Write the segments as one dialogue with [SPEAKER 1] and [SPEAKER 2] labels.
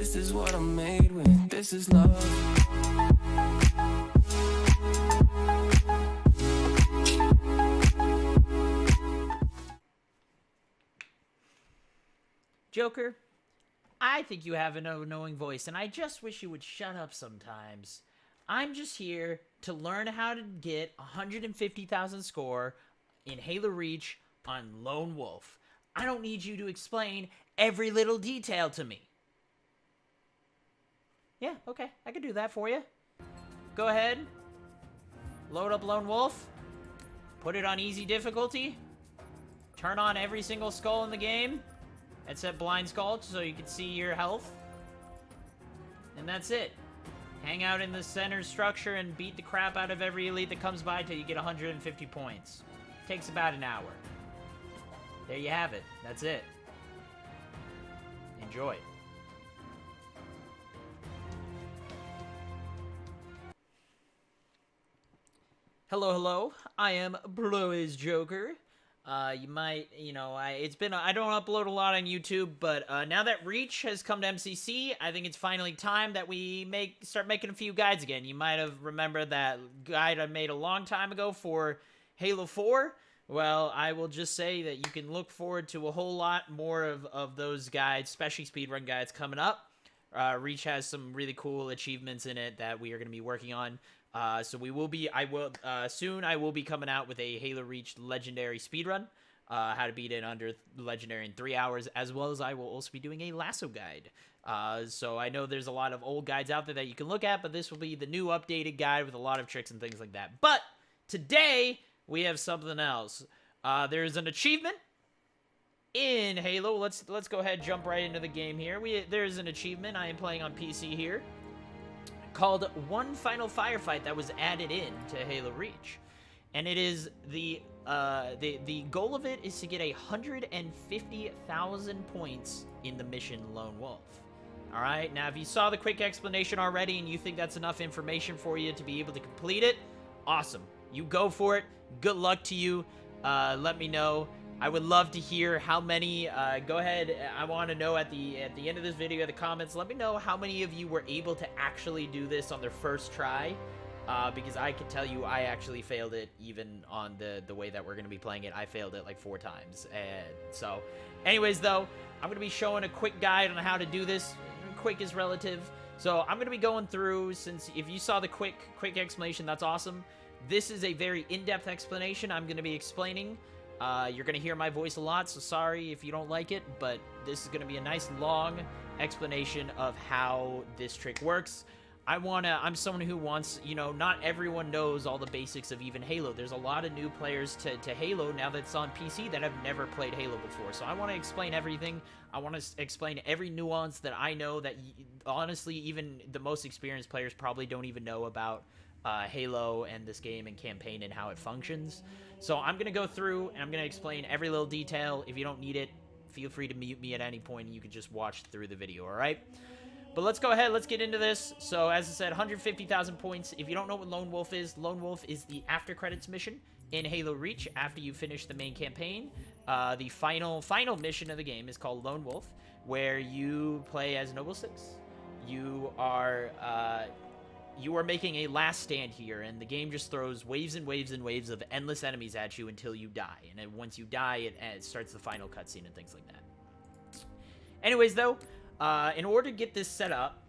[SPEAKER 1] This is what I'm made with. This is love.
[SPEAKER 2] Joker, I think you have an annoying voice, and I just wish you would shut up sometimes. I'm just here to learn how to get 150,000 score in Halo Reach on Lone Wolf. I don't need you to explain every little detail to me. Yeah, okay, I can do that for you. Go ahead. Load up Lone Wolf. Put it on easy difficulty. Turn on every single skull in the game. And set blind skull so you can see your health. And that's it. Hang out in the center structure and beat the crap out of every elite that comes by till you get 150 points. Takes about an hour. There you have it. That's it. Enjoy. Hello, hello. I am ProAceJOKER. You might, I don't upload a lot on YouTube, but now that Reach has come to MCC, I think it's finally time that we start making a few guides again. You might have remembered that guide I made a long time ago for Halo 4. Well, I will just say that you can look forward to a whole lot more of those guides, especially speedrun guides, coming up. Reach has some really cool achievements in it that we are going to be working on. So soon I will be coming out with a Halo Reach Legendary speedrun, how to beat it under Legendary in 3 hours, as well as I will also be doing a lasso guide. So I know there's a lot of old guides out there that you can look at, but this will be the new updated guide with a lot of tricks and things like that. But today we have something else. There's an achievement in Halo. Let's go ahead and jump right into the game here. There's an achievement. I am playing on PC here, called One Final Firefight, that was added in to Halo Reach. And it is the goal of it is to get 150,000 points in the mission Lone Wolf. Alright, now if you saw the quick explanation already and you think that's enough information for you to be able to complete it, awesome. You go for it. Good luck to you. Let me know. I would love to hear how many, go ahead, I want to know at the end of this video, in the comments, let me know how many of you were able to actually do this on their first try, because I can tell you I actually failed it, even on the way that we're going to be playing it. I failed it like 4 times, and so, anyways though, I'm going to be showing a quick guide on how to do this. Quick is relative, so I'm going to be going through, since if you saw the quick explanation, that's awesome. This is a very in-depth explanation I'm going to be explaining. You're going to hear my voice a lot, so sorry if you don't like it, but this is going to be a nice long explanation of how this trick works. I'm someone who wants, not everyone knows all the basics of even Halo. There's a lot of new players to Halo now that it's on PC that have never played Halo before. So I want to explain everything. I want to explain every nuance that I know that, honestly, even the most experienced players probably don't even know about Halo and this game and campaign and how it functions. So I'm going to go through and I'm going to explain every little detail. If you don't need it, feel free to mute me at any point and you can just watch through the video, alright? But let's go ahead, let's get into this. So as I said, 150,000 points. If you don't know what Lone Wolf is the after credits mission in Halo Reach after you finish the main campaign. The final mission of the game is called Lone Wolf, where you play as Noble 6. You are making a last stand here, and the game just throws waves and waves and waves of endless enemies at you until you die. And then once you die, it starts the final cutscene and things like that. Anyways, though, in order to get this set up,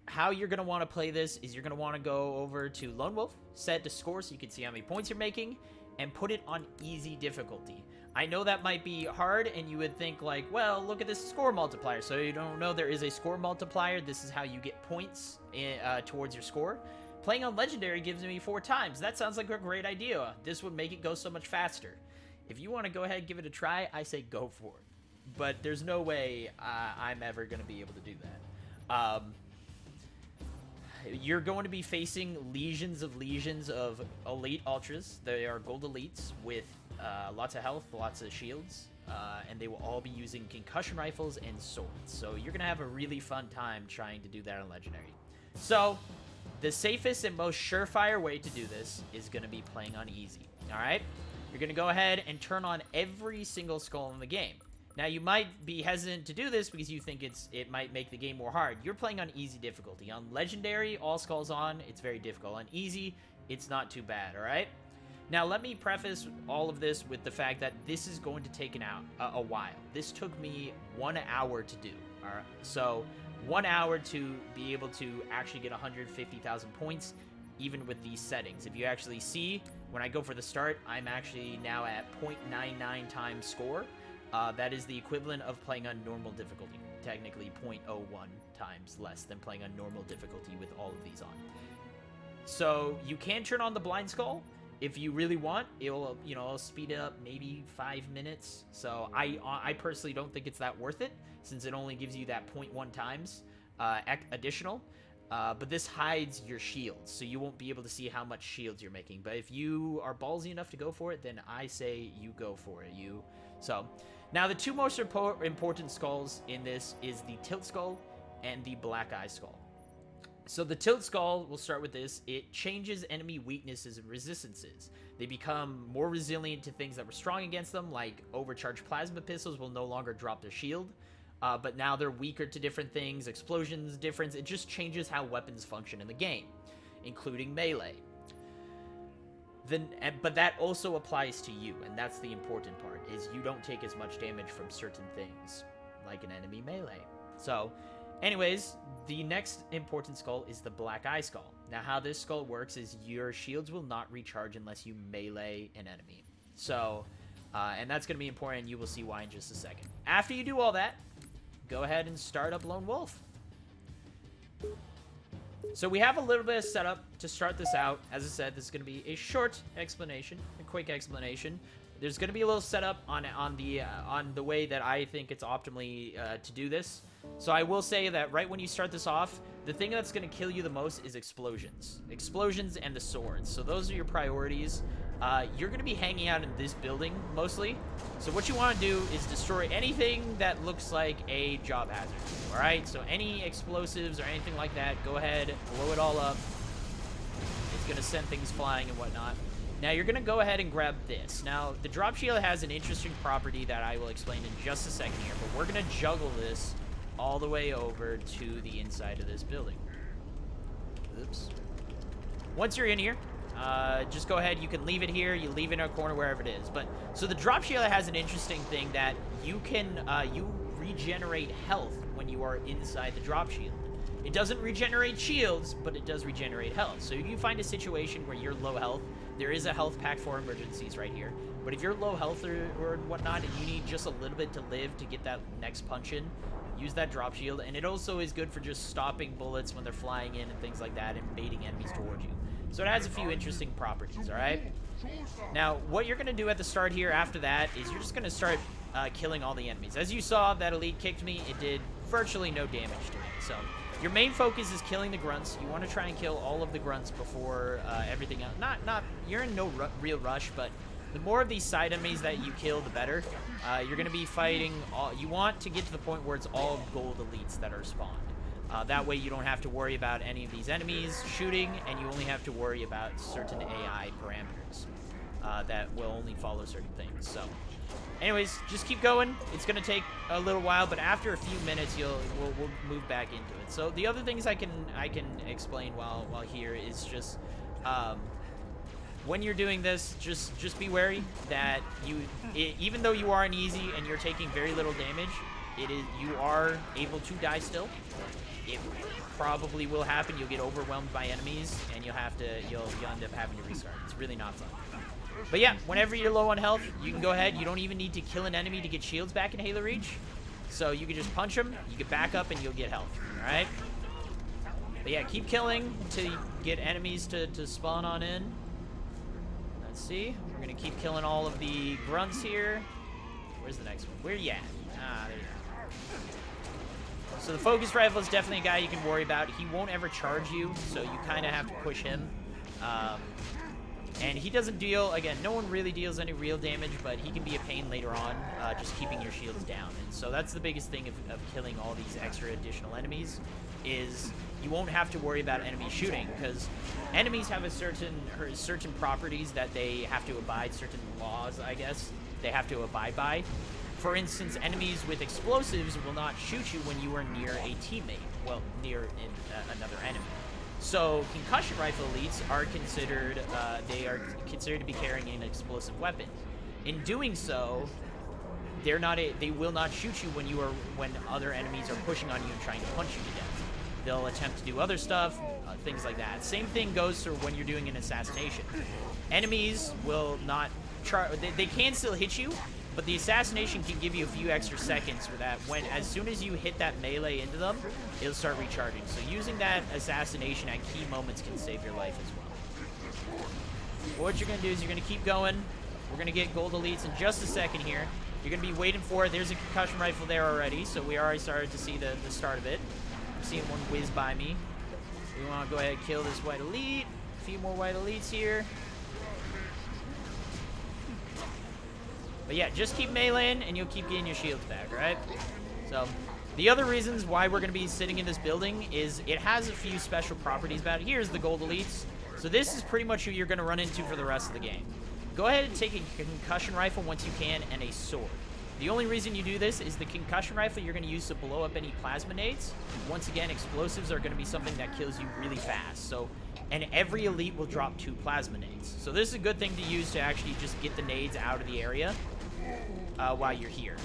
[SPEAKER 2] how you're going to want to play this is you're going to want to go over to Lone Wolf, set the score so you can see how many points you're making, and put it on easy difficulty. I know that might be hard, and you would think like, well, look at this score multiplier. So you don't know there is a score multiplier. This is how you get points towards your score. Playing on Legendary gives me 4 times. That sounds like a great idea. This would make it go so much faster. If you want to go ahead and give it a try, I say go for it. But there's no way I'm ever going to be able to do that. You're going to be facing legions of elite ultras. They are gold elites with lots of health, lots of shields, and they will all be using concussion rifles and swords. So you're going to have a really fun time trying to do that on Legendary. So the safest and most surefire way to do this is going to be playing on easy. All right? You're going to go ahead and turn on every single skull in the game. Now, you might be hesitant to do this because you think it might make the game more hard. You're playing on easy difficulty. On Legendary, all skulls on, it's very difficult. On easy, it's not too bad, alright? Now, let me preface all of this with the fact that this is going to take a while. This took me 1 hour to do, alright? So, 1 hour to be able to actually get 150,000 points, even with these settings. If you actually see, when I go for the start, I'm actually now at 0.99 times score. That is the equivalent of playing on normal difficulty. Technically 0.01 times less than playing on normal difficulty with all of these on. So you can turn on the blind skull if you really want. It'll, you know, speed it up maybe 5 minutes. So I personally don't think it's that worth it, since it only gives you that 0.1 times additional. But this hides your shields, so you won't be able to see how much shields you're making. But if you are ballsy enough to go for it, then I say you go for it. So, now the two most important skulls in this is the Tilt Skull and the Black Eye Skull. So the Tilt Skull, we'll start with this, it changes enemy weaknesses and resistances. They become more resilient to things that were strong against them, like overcharged plasma pistols will no longer drop their shield. But now they're weaker to different things, explosions, difference. It just changes how weapons function in the game, including melee. But that also applies to you, and that's the important part, is you don't take as much damage from certain things, like an enemy melee. So, anyways, the next important skull is the Black Eye Skull. Now, how this skull works is your shields will not recharge unless you melee an enemy. So, and that's going to be important, and you will see why in just a second. After you do all that, go ahead and start up Lone Wolf. So we have a little bit of setup to start this out. As I said, this is going to be a short explanation, a quick explanation. There's going to be a little setup on the way that I think it's optimally to do this. So I will say that right when you start this off, the thing that's going to kill you the most is explosions. Explosions and the swords. So those are your priorities. You're going to be hanging out in this building, mostly. So what you want to do is destroy anything that looks like a job hazard. Alright, so any explosives or anything like that, go ahead, blow it all up. It's going to send things flying and whatnot. Now, you're going to go ahead and grab this. Now, the drop shield has an interesting property that I will explain in just a second here, but we're going to juggle this all the way over to the inside of this building. Oops. Once you're in here, just go ahead, you can leave it here, you leave it in a corner, wherever it is. But so the drop shield has an interesting thing that you can you regenerate health when you are inside the drop shield. It doesn't regenerate shields, but it does regenerate health. So if you find a situation where you're low health, there is a health pack for emergencies right here. But if you're low health or whatnot, and you need just a little bit to live to get that next punch in, use that drop shield. And it also is good for just stopping bullets when they're flying in and things like that, and baiting enemies towards you. So it has a few interesting properties, alright? Now, what you're going to do at the start here after that is you're just going to start killing all the enemies. As you saw, that elite kicked me. It did virtually no damage to me. So your main focus is killing the grunts. You want to try and kill all of the grunts before everything else. You're in no real rush, but the more of these side enemies that you kill, the better. You're going to be fighting you want to get to the point where it's all gold elites that are spawned. That way you don't have to worry about any of these enemies shooting, and you only have to worry about certain AI parameters that will only follow certain things. So, anyways, just keep going. It's going to take a little while, but after a few minutes, we'll move back into it. So the other things I can explain while here is just when you're doing this, just be wary that even though you are an easy and you're taking very little damage, you are able to die still. It probably will happen. You'll get overwhelmed by enemies, and you'll end up having to restart. It's really not fun. But yeah, whenever you're low on health, you can go ahead. You don't even need to kill an enemy to get shields back in Halo Reach. So you can just punch them, you get back up, and you'll get health. Alright? But yeah, keep killing until you get enemies to spawn on in. Let's see. We're going to keep killing all of the grunts here. Where's the next one? Where you at? Ah, there you go. So the focus rifle is definitely a guy you can worry about. He won't ever charge you, so you kind of have to push him. And he doesn't deal, again, no one really deals any real damage, but he can be a pain later on, just keeping your shields down. And so that's the biggest thing of killing all these extra additional enemies, is you won't have to worry about enemies shooting, because enemies have certain properties that they have to abide, certain laws, I guess, they have to abide by. For instance, enemies with explosives will not shoot you when you are near a teammate. Well, near another enemy. So concussion rifle elites are considered, they are considered to be carrying an explosive weapon. In doing so, they will not shoot you when other enemies are pushing on you and trying to punch you to death. They'll attempt to do other stuff, things like that. Same thing goes for when you're doing an assassination. Enemies will not they can still hit you, but the assassination can give you a few extra seconds for that. As soon as you hit that melee into them, it'll start recharging. So using that assassination at key moments can save your life as well. What you're gonna do is you're gonna keep going. We're gonna get gold elites in just a second here. You're gonna be waiting for it. There's a concussion rifle there already, so we already started to see the start of it. I'm seeing one whiz by me. We want to go ahead and kill this white elite. A few more white elites here. But yeah, just keep meleeing and you'll keep getting your shields back, right? So, the other reasons why we're going to be sitting in this building is it has a few special properties about it. Here's the gold elites. So this is pretty much who you're going to run into for the rest of the game. Go ahead and take a concussion rifle once you can and a sword. The only reason you do this is the concussion rifle you're going to use to blow up any plasma nades. Once again, explosives are going to be something that kills you really fast. So, and every elite will drop 2 plasma nades. So this is a good thing to use to actually just get the nades out of the area while you're here.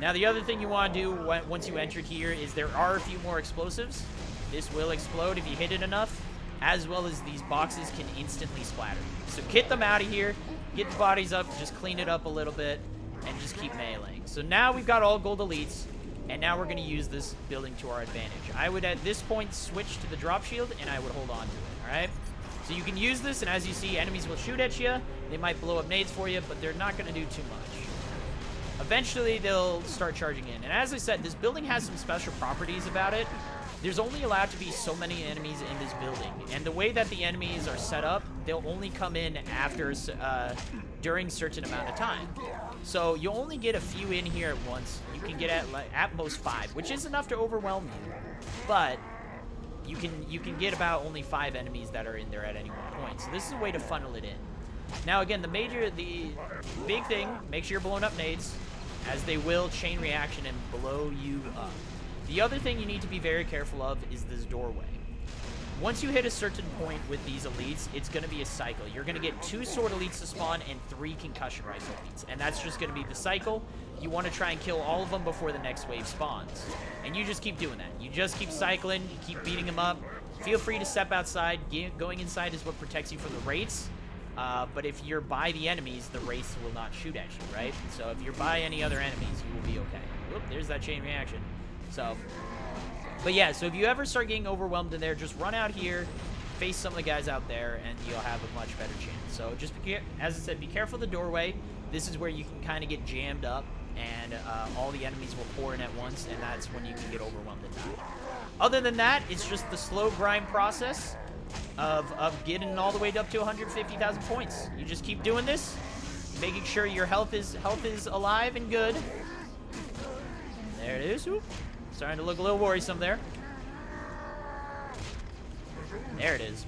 [SPEAKER 2] Now the other thing you want to do once you enter here is there are a few more explosives. This will explode if you hit it enough, as well as these boxes can instantly splatter you. So get them out of here, get the bodies up, just clean it up a little bit, and just keep meleeing. So now we've got all gold elites, and now we're going to use this building to our advantage. I would at this point switch to the drop shield, and I would hold on to it, alright? So you can use this, and as you see, enemies will shoot at you. They might blow up nades for you, but they're not going to do too much. Eventually, they'll start charging in. And as I said, this building has some special properties about it. There's only allowed to be so many enemies in this building. And the way that the enemies are set up, they'll only come in after, during a certain amount of time. So you'll only get a few in here at once. You can get at most 5, which is enough to overwhelm you. But you can get about only 5 enemies that are in there at any one point. So this is a way to funnel it in. Now again, the big thing, make sure you're blowing up nades, as they will chain reaction and blow you up. The other thing you need to be very careful of is this doorway. Once you hit a certain point with these elites, it's going to be a cycle. You're going to get 2 sword elites to spawn and 3 concussion rifle elites. And that's just going to be the cycle. You want to try and kill all of them before the next wave spawns. And you just keep doing that. You just keep cycling, you keep beating them up. Feel free to step outside. Going inside is what protects you from the wraiths. But if you're by the enemies, the wraiths will not shoot at you, right? So if you're by any other enemies, you will be okay. Whoop, there's that chain reaction. So, but yeah, so if you ever start getting overwhelmed in there, just run out here, face some of the guys out there, and you'll have a much better chance. So just, as I said, be careful of the doorway. This is where you can kind of get jammed up, and all the enemies will pour in at once, and that's when you can get overwhelmed and die. Other than that, it's just the slow grind process of getting all the way up to 150,000 points. You just keep doing this, making sure your health is alive and good. There it is. Ooh, starting to look a little worrisome there. There it is.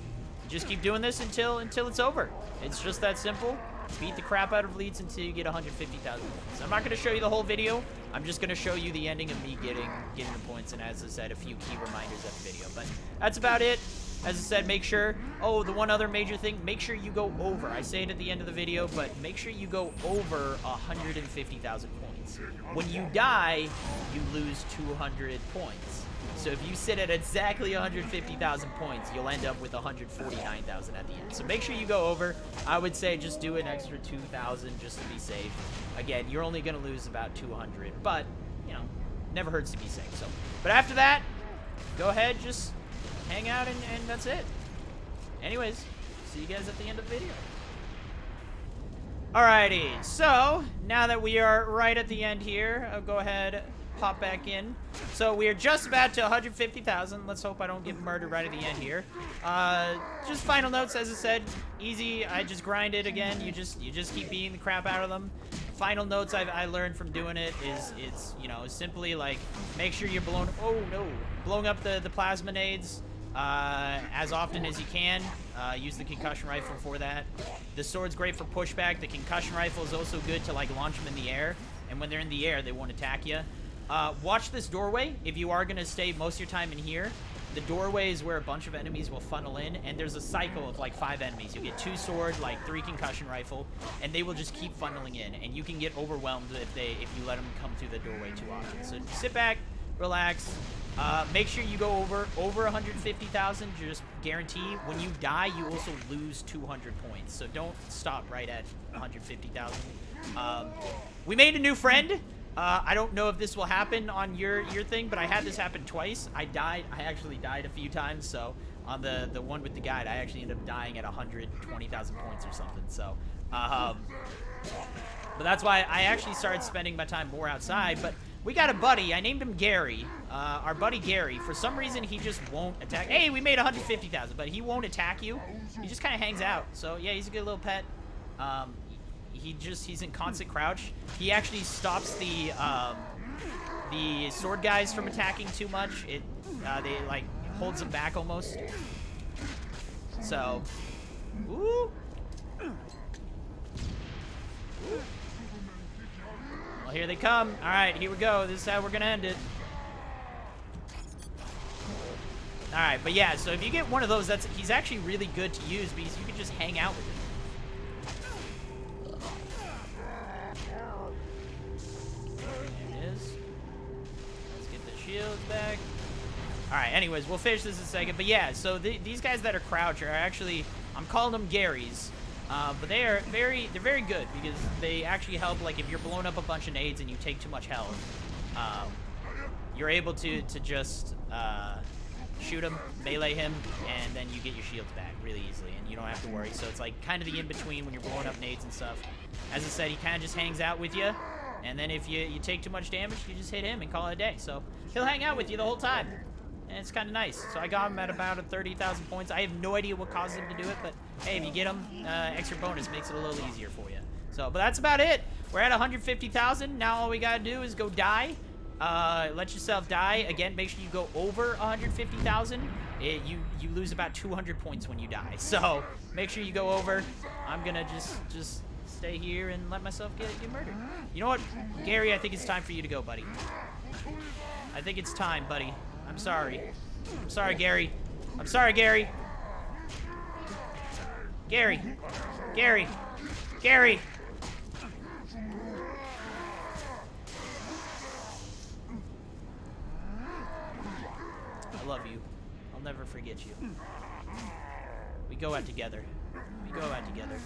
[SPEAKER 2] Just keep doing this until it's over. It's just that simple. Beat the crap out of leads until you get 150,000 points. I'm not going to show you the whole video. I'm just going to show you the ending of me getting the points, and as I said, a few key reminders of the video. But that's about it. As I said, make sure, the one other major thing, make sure you go over. I say it at the end of the video, but make sure you go over 150,000 points. When you die, you lose 200 points. So if you sit at exactly 150,000 points, you'll end up with 149,000 at the end. So make sure you go over. I would say just do an extra 2,000 just to be safe. Again, you're only going to lose about 200, but, you know, never hurts to be safe. So, but after that, go ahead, just hang out, and that's it. Anyways, see you guys at the end of the video. Alrighty, so now that we are right at the end here, I'll go ahead, pop back in. So we are just about to 150,000. Let's hope I don't get murdered right at the end here. Just final notes, as I said, easy. I just grind it again. You just keep beating the crap out of them. Final notes I learned from doing it is it's, you know, simply like make sure you're blowing up the plasma nades as often as you can. Use the concussion rifle for that. The sword's great for pushback. The concussion rifle is also good to like launch them in the air and when they're in the air, they won't attack you. Watch this doorway. If you are going to stay most of your time in here, the doorway is where a bunch of enemies will funnel in, and there's a cycle of like 5 enemies. You'll get 2 sword, like 3 concussion rifle, and they will just keep funneling in, and you can get overwhelmed if you let them come through the doorway too often. So sit back, relax. Make sure you go over 150,000. Just guarantee when you die, you also lose 200 points. So don't stop right at 150,000. We made a new friend. I don't know if this will happen on your thing, but I had this happen twice. I actually died a few times. So on the one with the guide, I actually ended up dying at 120,000 points or something. So, but that's why I actually started spending my time more outside. But we got a buddy. I named him Gary. Our buddy Gary. For some reason, he just won't attack. Hey, we made 150,000, but he won't attack you. He just kind of hangs out. So yeah, he's a good little pet. He's in constant crouch. He actually stops the sword guys from attacking too much. They like holds them back almost. So, ooh. Well, here they come. All right, here we go. This is how we're gonna end it. All right, but yeah. So if you get one of those, he's actually really good to use because you can just hang out with him. Shields back. All right, anyways, we'll finish this in a second. But yeah, so these guys that are crouch are actually, I'm calling them Garys, but they're very good because they actually help. Like if you're blowing up a bunch of nades and you take too much health, you're able to just shoot him, melee him, and then you get your shields back really easily, and you don't have to worry. So it's like kind of the in-between when you're blowing up nades and stuff. As I said, he kind of just hangs out with you. And then if you take too much damage, you just hit him and call it a day. So he'll hang out with you the whole time. And it's kind of nice. So I got him at about 30,000 points. I have no idea what caused him to do it. But hey, if you get him, extra bonus makes it a little easier for you. So, but that's about it. We're at 150,000. Now all we got to do is go die. Let yourself die. Again, make sure you go over 150,000. You lose about 200 points when you die. So make sure you go over. I'm going to just stay here and let myself get murdered. You know what, Gary, I think it's time for you to go, buddy. I think it's time, buddy. I'm sorry. I'm sorry, Gary. I'm sorry, Gary. Gary. Gary. Gary. I love you. I'll never forget you. We go out together. We go out together.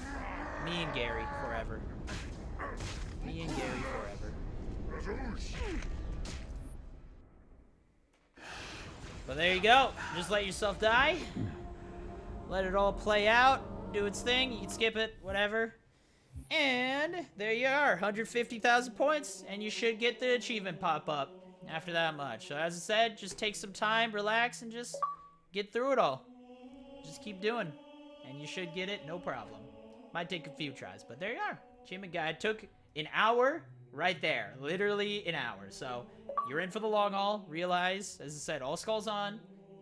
[SPEAKER 2] Me and Gary forever. Me and Gary forever. But there you go. Just let yourself die. Let it all play out. Do its thing. You can skip it. Whatever. And there you are. 150,000 points. And you should get the achievement pop up after that much. So as I said, just take some time, relax, and just get through it all. Just keep doing. And you should get it. No problem. Might take a few tries, but there you are. Achievement guide took an hour right there. Literally an hour. So you're in for the long haul. Realize, as I said, all skulls on.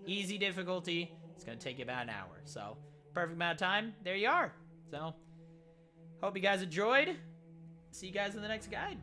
[SPEAKER 2] Easy difficulty. It's going to take you about an hour. So perfect amount of time. There you are. So hope you guys enjoyed. See you guys in the next guide.